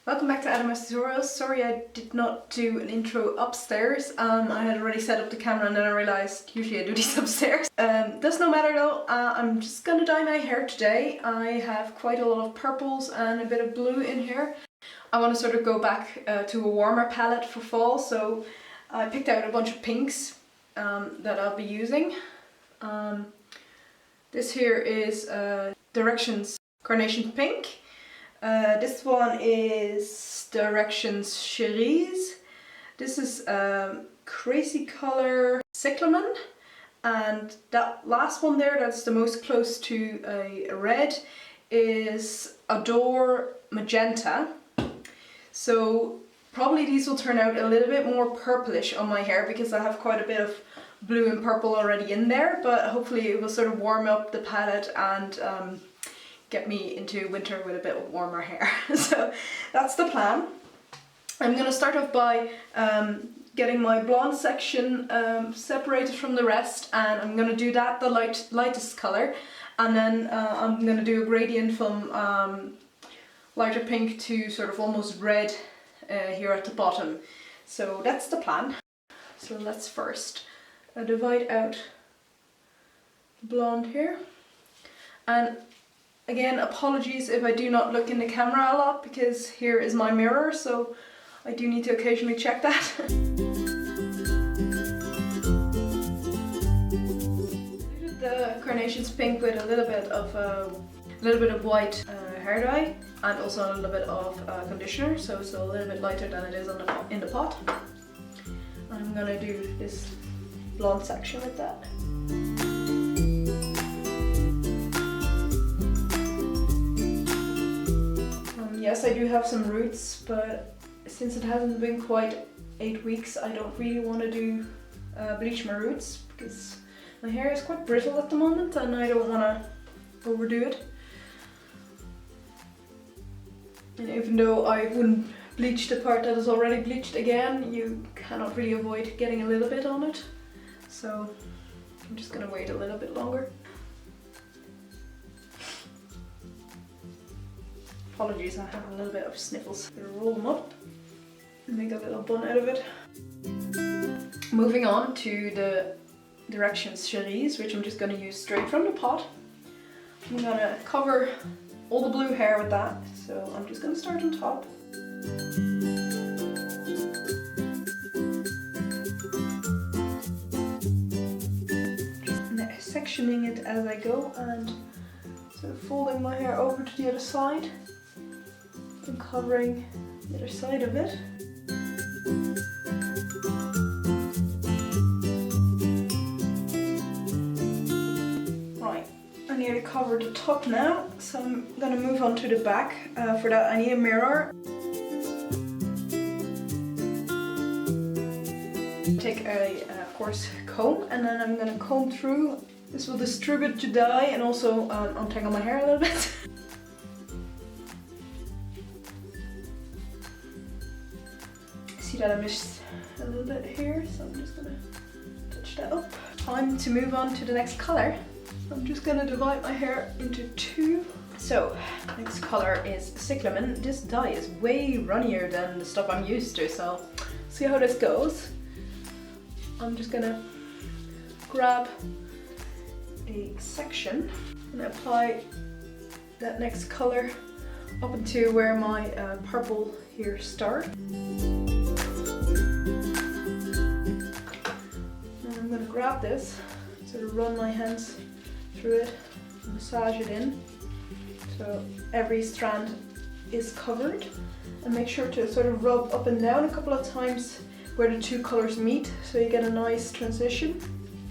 Welcome back to Adam's Tutorials. Sorry I did not do an intro upstairs. I had already set up the camera and then I realized usually I do these upstairs. Does no matter though. I'm just gonna dye my hair today. I have quite a lot of purples and a bit of blue in here. I want to sort of go back to a warmer palette for fall, so I picked out a bunch of pinks that I'll be using. This here is Directions Carnation Pink. This one is Directions Cerise. This is Crazy Color-Cyclamen, and that last one there, that's the most close to a red, is Adore Magenta. So probably these will turn out a little bit more purplish on my hair because I have quite a bit of blue and purple already in there, but hopefully it will sort of warm up the palette and get me into winter with a bit of warmer hair. So that's the plan. I'm going to start off by getting my blonde section separated from the rest, and I'm going to do that the lightest colour, and then I'm going to do a gradient from lighter pink to sort of almost red here at the bottom. So that's the plan. So let's first divide out the blonde here, and again, apologies if I do not look in the camera a lot because here is my mirror, so I do need to occasionally check that. The Carnations pink with a little bit of white hair dye and also a little bit of conditioner, so it's a little bit lighter than it is in the pot. I'm gonna do this blonde section with that. Yes, I do have some roots, but since it hasn't been quite 8 weeks, I don't really want to do bleach my roots because my hair is quite brittle at the moment and I don't want to overdo it. And even though I wouldn't bleach the part that is already bleached again, you cannot really avoid getting a little bit on it. So I'm just going to wait a little bit longer. Apologies, I have a little bit of sniffles. I'm gonna roll them up and make a little bun out of it. Moving on to the Directions Cerise, which I'm just going to use straight from the pot. I'm going to cover all the blue hair with that, so I'm just going to start on top. Just sectioning it as I go and sort of folding my hair over to the other side and covering the other side of it. Right, I need to cover the top now, so I'm going to move on to the back. For that I need a mirror. Take a coarse comb and then I'm going to comb through. This will distribute the dye and also untangle my hair a little bit. See that I missed a little bit here, so I'm just gonna touch that up. Time to move on to the next colour. I'm just gonna divide my hair into two. So, next colour is Cyclamen. This dye is way runnier than the stuff I'm used to, so see how this goes. I'm just gonna grab a section and apply that next colour up into where my purple here starts. I'm going to grab this, sort of run my hands through it, massage it in so every strand is covered, and make sure to sort of rub up and down a couple of times where the two colours meet so you get a nice transition.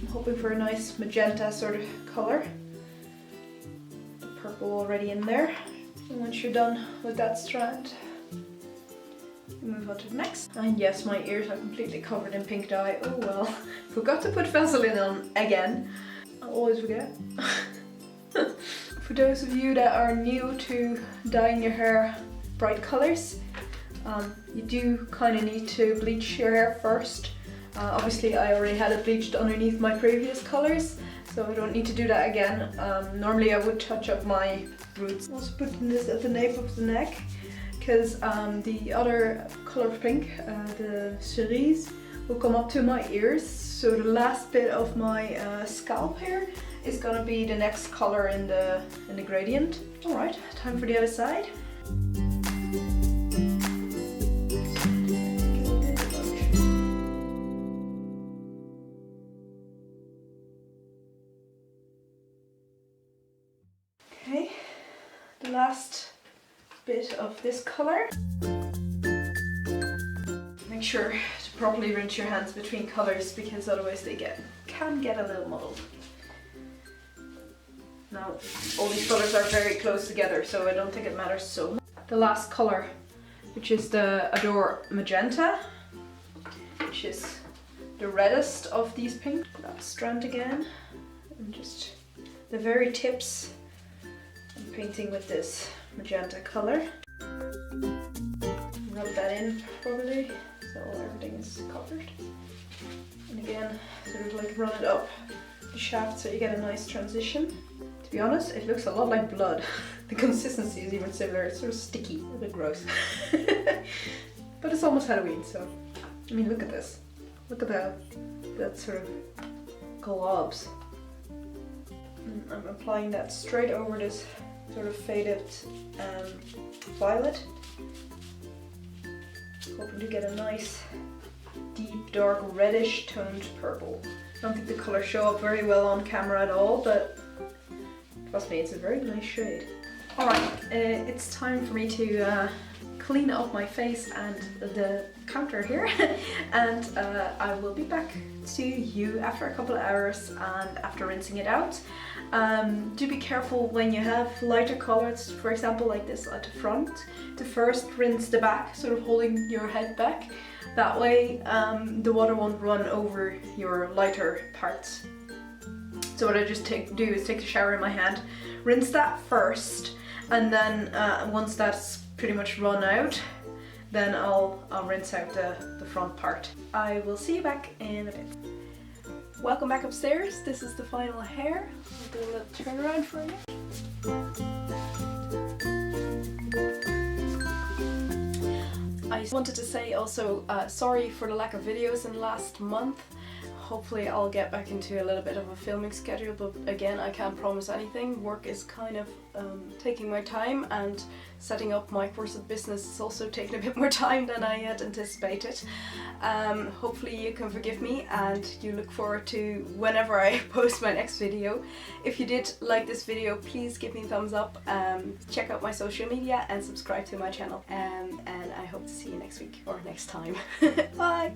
I'm hoping for a nice magenta sort of colour. The purple already in there. And once you're done with that strand, move on to the next. And yes, my ears are completely covered in pink dye. Oh well, forgot to put Vaseline on again. I always forget. For those of you that are new to dyeing your hair bright colours, you do kind of need to bleach your hair first. Obviously I already had it bleached underneath my previous colours, so I don't need to do that again. Normally I would touch up my roots. Also putting this at the nape of the neck because the other color pink, the Cerise, will come up to my ears. So the last bit of my scalp hair is gonna be the next color in the gradient. All right, time for the other side. Okay, the last bit of this color. Make sure to properly rinse your hands between colors because otherwise they can get a little muddled. Now, all these colors are very close together, so I don't think it matters so much. The last color, which is the Adore Magenta, which is the reddest of these pinks. That strand again, and just the very tips. I'm painting with this magenta color. Rub that in properly so everything is covered. And again, sort of like run it up the shaft so you get a nice transition. To be honest, it looks a lot like blood. The consistency is even similar. It's sort of sticky, a bit gross. But it's almost Halloween, so I mean, look at this. Look at that sort of globs. And I'm applying that straight over this sort of faded violet. Hoping to get a nice, deep, dark, reddish toned purple. I don't think the colours show up very well on camera at all, but trust me, it's a very nice shade. Alright, it's time for me to clean up my face and the counter here and I will be back to you after a couple of hours and after rinsing it out. Do be careful when you have lighter colours, for example like this at the front, to first rinse the back, sort of holding your head back. That way the water won't run over your lighter parts. So what I just do is take the shower in my hand, rinse that first, and then once that's pretty much run out, then I'll rinse out the front part. I will see you back in a bit. Welcome back upstairs. This is the final hair. I'll do a little turnaround for you. I just wanted to say also sorry for the lack of videos in the last month. Hopefully I'll get back into a little bit of a filming schedule, but again, I can't promise anything. Work is kind of taking my time, and setting up my course of business is also taking a bit more time than I had anticipated. Hopefully you can forgive me and you look forward to whenever I post my next video. If you did like this video, please give me a thumbs up, check out my social media and subscribe to my channel, and I hope to see you next week or next time. Bye!